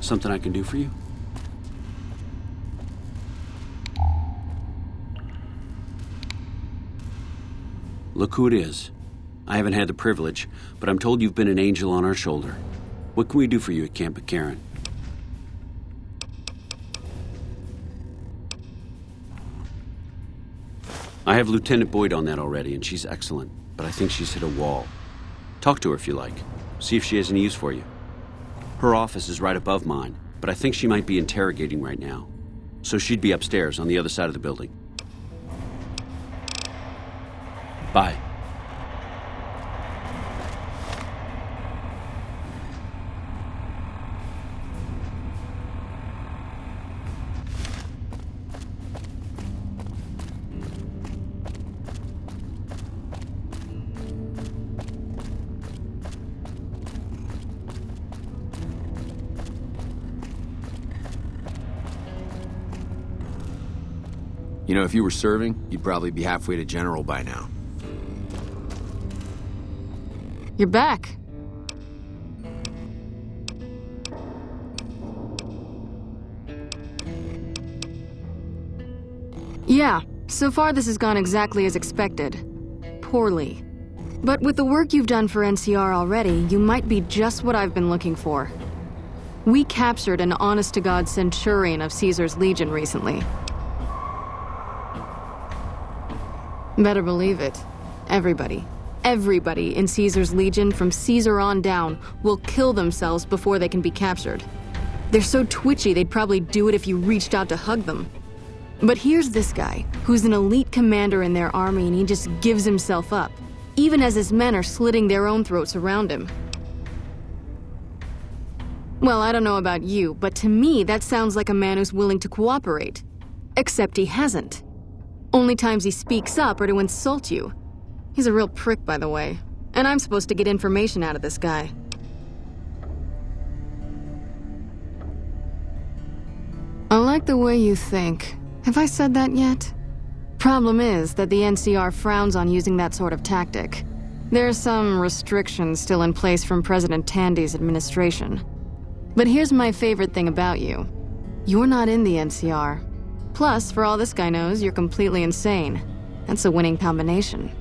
Something I can do for you? Look who it is. I haven't had the privilege, but I'm told you've been an angel on our shoulder. What can we do for you at Camp Karen? I have Lieutenant Boyd on that already, and she's excellent, but I think she's hit a wall. Talk to her if you like. See if she has any use for you. Her office is right above mine, but I think she might be interrogating right now. So she'd be upstairs on the other side of the building. Bye. You know, if you were serving, you'd probably be halfway to general by now. You're back. Yeah, so far this has gone exactly as expected. Poorly. But with the work you've done for NCR already, you might be just what I've been looking for. We captured an honest-to-God centurion of Caesar's Legion recently. Better believe it. Everybody in Caesar's Legion from Caesar on down will kill themselves before they can be captured. They're so twitchy they'd probably do it if you reached out to hug them. But here's this guy, who's an elite commander in their army, and he just gives himself up, even as his men are slitting their own throats around him. Well, I don't know about you, but to me that sounds like a man who's willing to cooperate. Except he hasn't. Only times he speaks up are to insult you. He's a real prick, by the way. And I'm supposed to get information out of this guy. I like the way you think. Have I said that yet? Problem is that the NCR frowns on using that sort of tactic. There are some restrictions still in place from President Tandy's administration. But here's my favorite thing about you. You're not in the NCR. Plus, for all this guy knows, you're completely insane. That's a winning combination.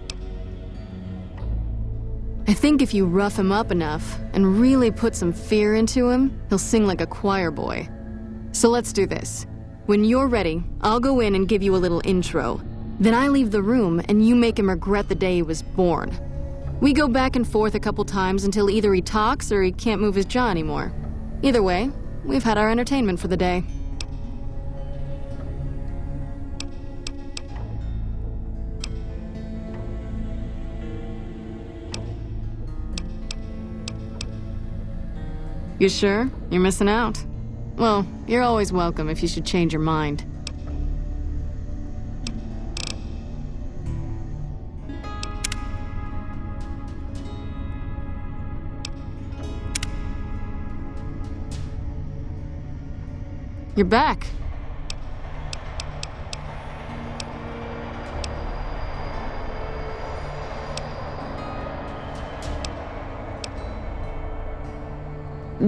I think if you rough him up enough and really put some fear into him, he'll sing like a choir boy. So let's do this. When you're ready, I'll go in and give you a little intro. Then I leave the room and you make him regret the day he was born. We go back and forth a couple times until either he talks or he can't move his jaw anymore. Either way, we've had our entertainment for the day. You sure? You're missing out? Well, you're always welcome if you should change your mind. You're back.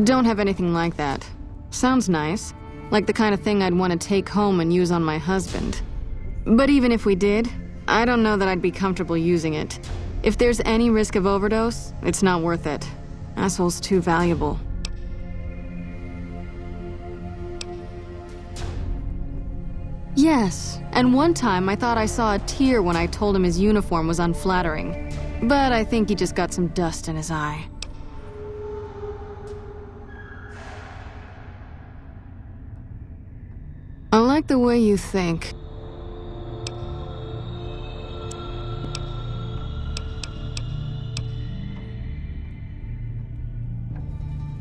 Don't have anything like that. Sounds nice. Like the kind of thing I'd want to take home and use on my husband. But even if we did, I don't know that I'd be comfortable using it. If there's any risk of overdose, it's not worth it. Asshole's too valuable. Yes, and one time I thought I saw a tear when I told him his uniform was unflattering. But I think he just got some dust in his eye. I like the way you think.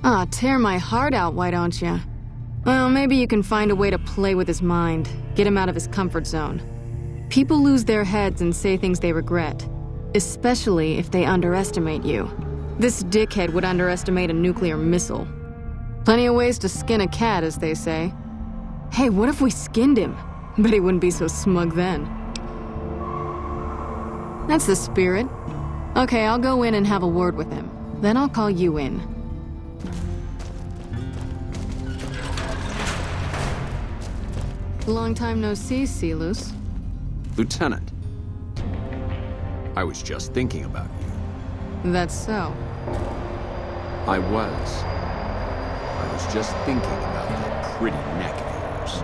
Ah, tear my heart out, why don't you? Well, maybe you can find a way to play with his mind, get him out of his comfort zone. People lose their heads and say things they regret, especially if they underestimate you. This dickhead would underestimate a nuclear missile. Plenty of ways to skin a cat, as they say. Hey, what if we skinned him? Bet he wouldn't be so smug then. That's the spirit. Okay, I'll go in and have a word with him. Then I'll call you in. Long time no see, Silus. Lieutenant, I was just thinking about you. That's so. I was just thinking about that pretty neck of yours.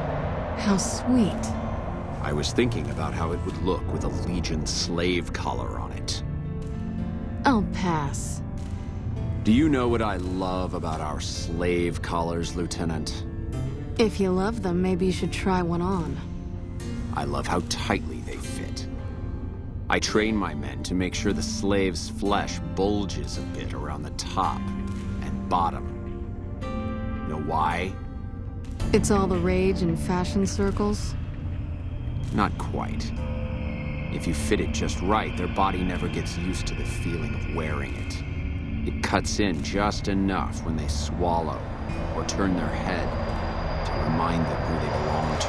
How sweet. I was thinking about how it would look with a Legion slave collar on it. I'll pass. Do you know what I love about our slave collars, Lieutenant? If you love them, maybe you should try one on. I love how tightly they fit. I train my men to make sure the slave's flesh bulges a bit around the top and bottom. Know why? It's all the rage in fashion circles? Not quite. If you fit it just right, their body never gets used to the feeling of wearing it. It cuts in just enough when they swallow or turn their head to remind them who they belong to.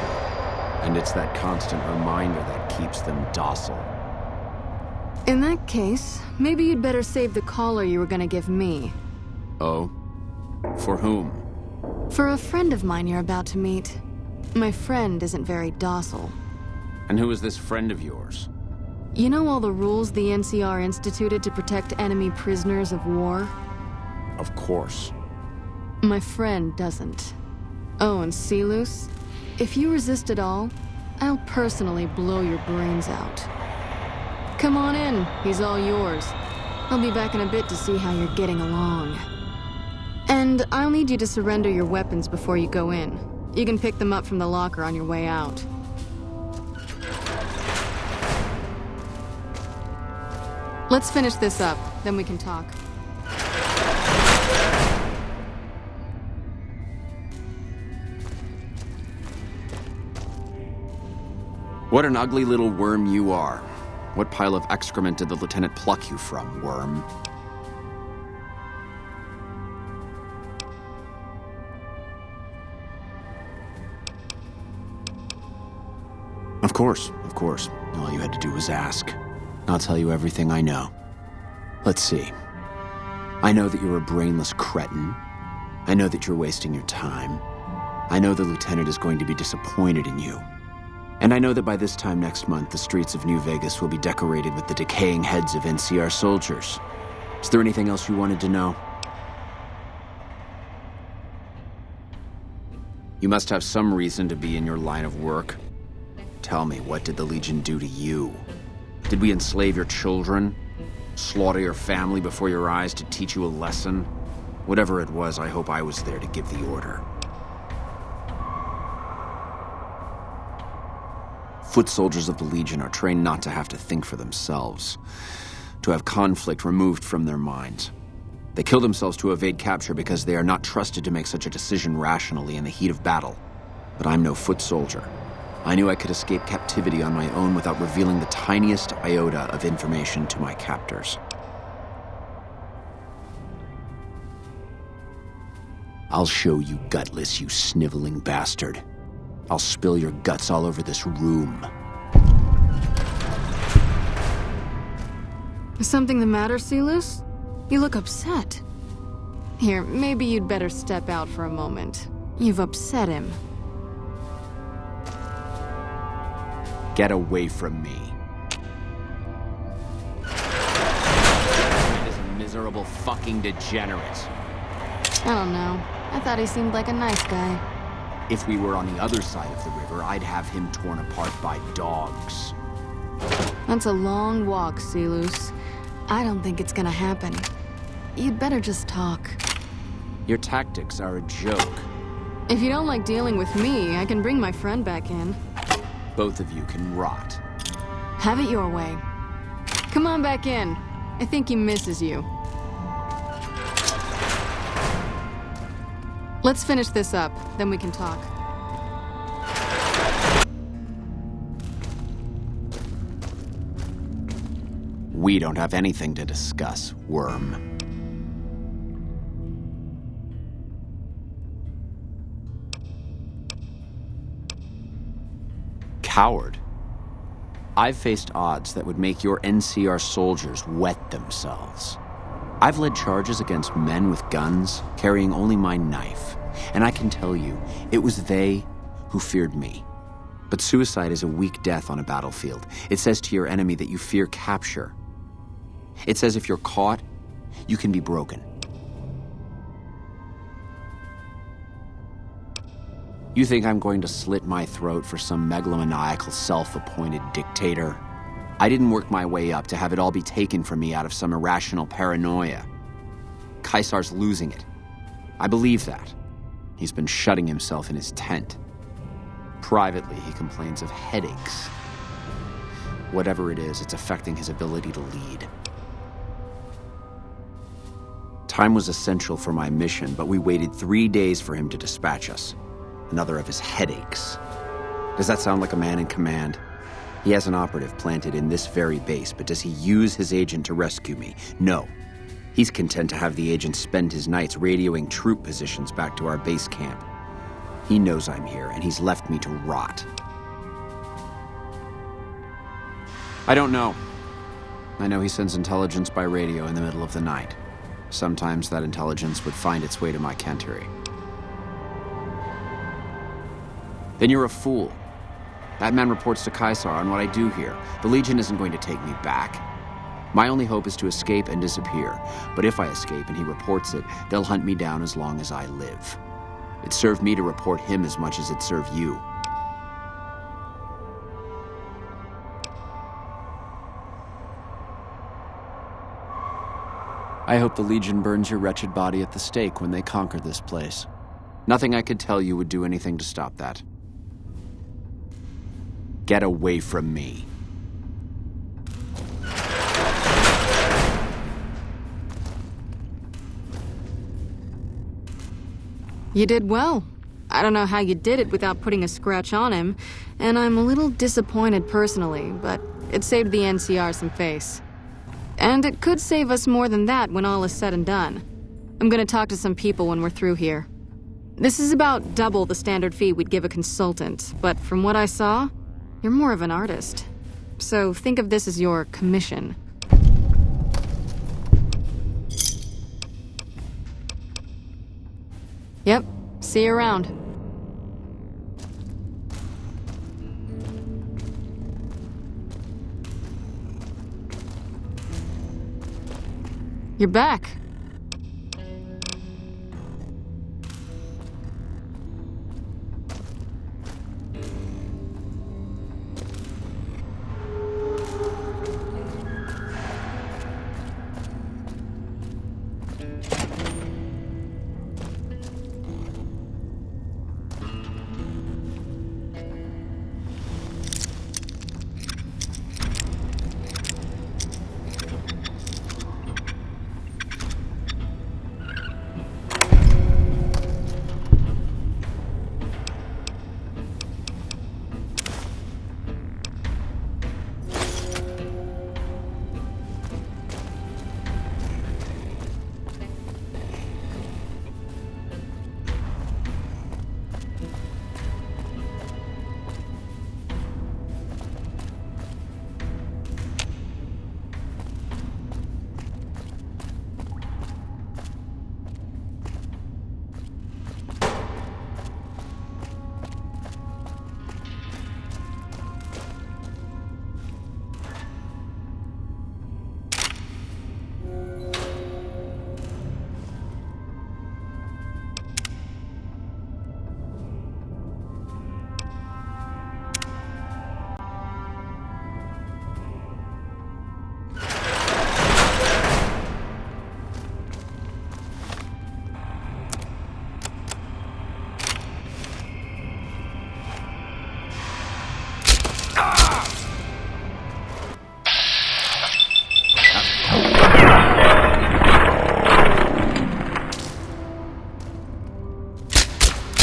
And it's that constant reminder that keeps them docile. In that case, maybe you'd better save the collar you were gonna give me. Oh? For whom? For a friend of mine you're about to meet. My friend isn't very docile. And who is this friend of yours? You know all the rules the NCR instituted to protect enemy prisoners of war? Of course. My friend doesn't. Oh, and Silus, if you resist at all, I'll personally blow your brains out. Come on in, he's all yours. I'll be back in a bit to see how you're getting along. And I'll need you to surrender your weapons before you go in. You can pick them up from the locker on your way out. Let's finish this up, then we can talk. What an ugly little worm you are. What pile of excrement did the lieutenant pluck you from, worm? Of course, of course. All you had to do was ask. I'll tell you everything I know. Let's see. I know that you're a brainless cretin. I know that you're wasting your time. I know the lieutenant is going to be disappointed in you. And I know that by this time next month, the streets of New Vegas will be decorated with the decaying heads of NCR soldiers. Is there anything else you wanted to know? You must have some reason to be in your line of work. Tell me, what did the Legion do to you? Did we enslave your children? Slaughter your family before your eyes to teach you a lesson? Whatever it was, I hope I was there to give the order. Foot soldiers of the Legion are trained not to have to think for themselves, to have conflict removed from their minds. They kill themselves to evade capture because they are not trusted to make such a decision rationally in the heat of battle. But I'm no foot soldier. I knew I could escape captivity on my own without revealing the tiniest iota of information to my captors. I'll show you gutless, you sniveling bastard. I'll spill your guts all over this room. Is something the matter, Silus? You look upset. Here, maybe you'd better step out for a moment. You've upset him. Get away from me. That is a miserable fucking degenerate. I don't know. I thought he seemed like a nice guy. If we were on the other side of the river, I'd have him torn apart by dogs. That's a long walk, Silus. I don't think it's gonna happen. You'd better just talk. Your tactics are a joke. If you don't like dealing with me, I can bring my friend back in. Both of you can rot. Have it your way. Come on back in. I think he misses you. Let's finish this up, then we can talk. We don't have anything to discuss, worm. Coward. I've faced odds that would make your NCR soldiers wet themselves. I've led charges against men with guns, carrying only my knife. And I can tell you, it was they who feared me. But suicide is a weak death on a battlefield. It says to your enemy that you fear capture. It says if you're caught, you can be broken. You think I'm going to slit my throat for some megalomaniacal, self-appointed dictator? I didn't work my way up to have it all be taken from me out of some irrational paranoia. Caesar's losing it. I believe that. He's been shutting himself in his tent. Privately, he complains of headaches. Whatever it is, it's affecting his ability to lead. Time was essential for my mission, but we waited 3 days for him to dispatch us. Another of his headaches. Does that sound like a man in command? He has an operative planted in this very base, but does he use his agent to rescue me? No. He's content to have the agent spend his nights radioing troop positions back to our base camp. He knows I'm here, and he's left me to rot. I don't know. I know he sends intelligence by radio in the middle of the night. Sometimes that intelligence would find its way to my cantery. Then you're a fool. That man reports to Caesar on what I do here. The Legion isn't going to take me back. My only hope is to escape and disappear. But if I escape and he reports it, they'll hunt me down as long as I live. It served me to report him as much as it served you. I hope the Legion burns your wretched body at the stake when they conquer this place. Nothing I could tell you would do anything to stop that. Get away from me. You did well. I don't know how you did it without putting a scratch on him, and I'm a little disappointed personally, but it saved the NCR some face. And it could save us more than that when all is said and done. I'm gonna talk to some people when we're through here. This is about double the standard fee we'd give a consultant, but from what I saw, you're more of an artist. So think of this as your commission. Yep, see you around. You're back.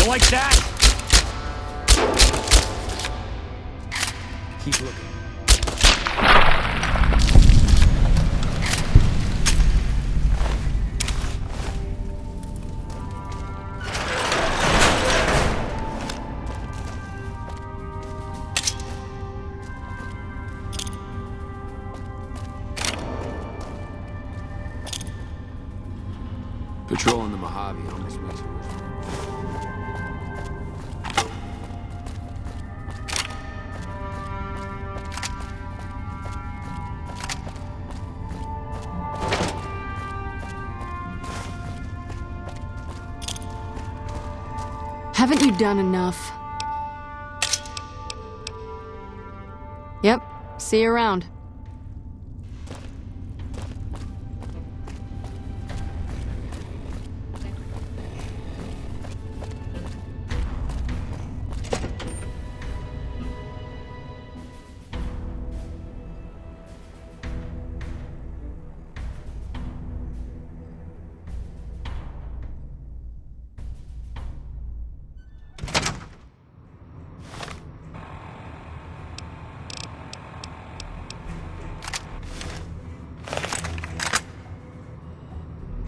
Like that! Keep looking. Patrolling the Mojave almost makes it worse. Haven't you done enough? Yep, see you around.